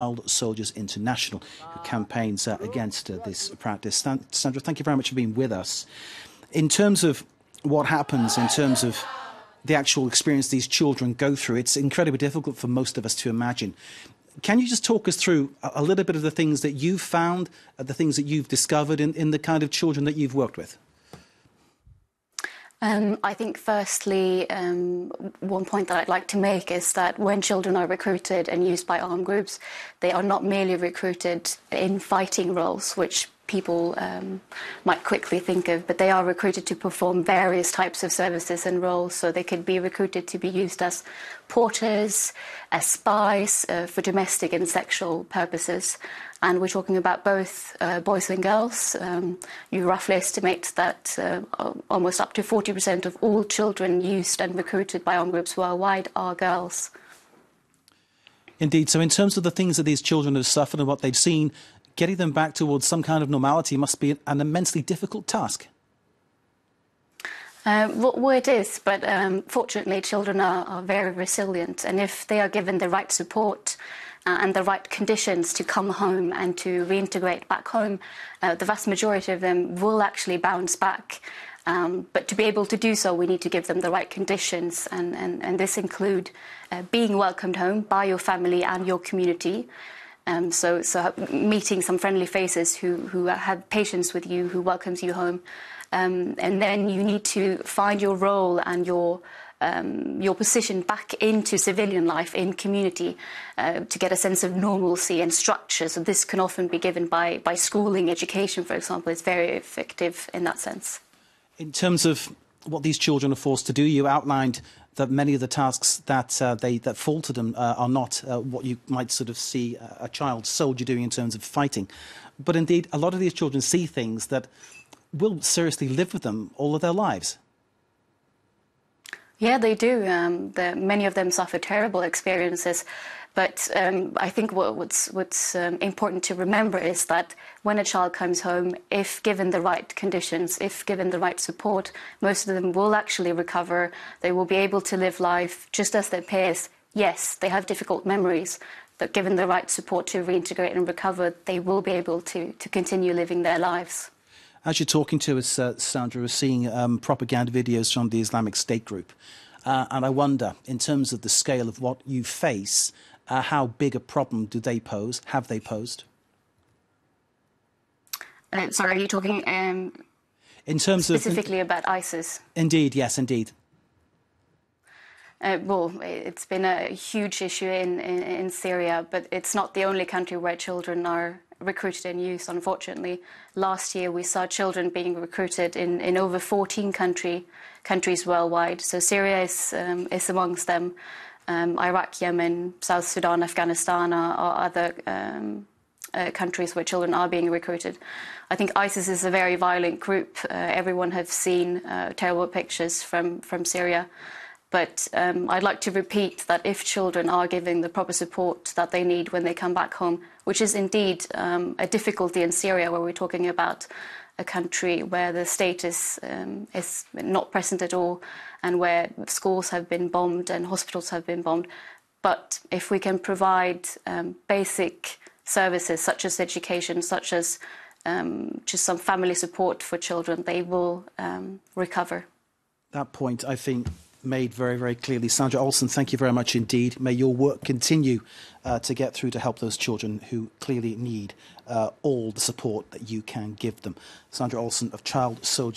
Child Soldiers International, who campaigns against this practice. Sandra, thank you very much for being with us. In terms of what happens, in terms of the actual experience these children go through, it's incredibly difficult for most of us to imagine. Can you just talk us through a little bit of the things that you've found, the things that you've discovered in the kind of children that you've worked with? I think firstly, one point that I'd like to make is that when children are recruited and used by armed groups, they are not merely recruited in fighting roles, which people might quickly think of, but they are recruited to perform various types of services and roles. So they could be recruited to be used as porters, as spies, for domestic and sexual purposes. And we're talking about both boys and girls. You roughly estimate that almost up to 40% of all children used and recruited by armed groups worldwide are girls. Indeed. So in terms of the things that these children have suffered and what they've seen, getting them back towards some kind of normality must be an immensely difficult task. Well, it is, but fortunately children are very resilient, and if they are given the right support and the right conditions to come home and to reintegrate back home, the vast majority of them will actually bounce back. But to be able to do so, we need to give them the right conditions, and this include being welcomed home by your family and your community. So meeting some friendly faces who have patience with you, who welcomes you home. And then you need to find your role and your position back into civilian life in community to get a sense of normalcy and structure. So this can often be given by schooling, education, for example. It's very effective in that sense. In terms of what these children are forced to do, you outlined that many of the tasks that fall to them are not what you might sort of see a child soldier doing in terms of fighting. But indeed, a lot of these children see things that will seriously live with them all of their lives. Yeah, they do. Many of them suffer terrible experiences. But I think what's important to remember is that when a child comes home, if given the right conditions, if given the right support, most of them will actually recover. They will be able to live life just as their peers. Yes, they have difficult memories, but given the right support to reintegrate and recover, they will be able to continue living their lives. As you're talking to us, Sandra, we're seeing propaganda videos from the Islamic State group. And I wonder, in terms of the scale of what you face, how big a problem do they pose? Have they posed? Sorry, are you talking in terms specifically about ISIS? Indeed, yes, indeed. Well, it's been a huge issue in Syria, but it's not the only country where children are recruited and used, unfortunately. Last year, we saw children being recruited in over 14 countries worldwide. So Syria is amongst them. Iraq, Yemen, South Sudan, Afghanistan are other countries where children are being recruited. I think ISIS is a very violent group. Everyone has seen terrible pictures from Syria. But I'd like to repeat that if children are given the proper support that they need when they come back home, which is indeed a difficulty in Syria, where we're talking about a country where the state is not present at all, and where schools have been bombed and hospitals have been bombed. But if we can provide basic services such as education, such as just some family support for children, they will recover. That point, I think, made very, very clearly. Sandra OLSSON, thank you very much indeed. May your work continue to get through to help those children who clearly need all the support that you can give them. Sandra OLSSON of Child Soldiers.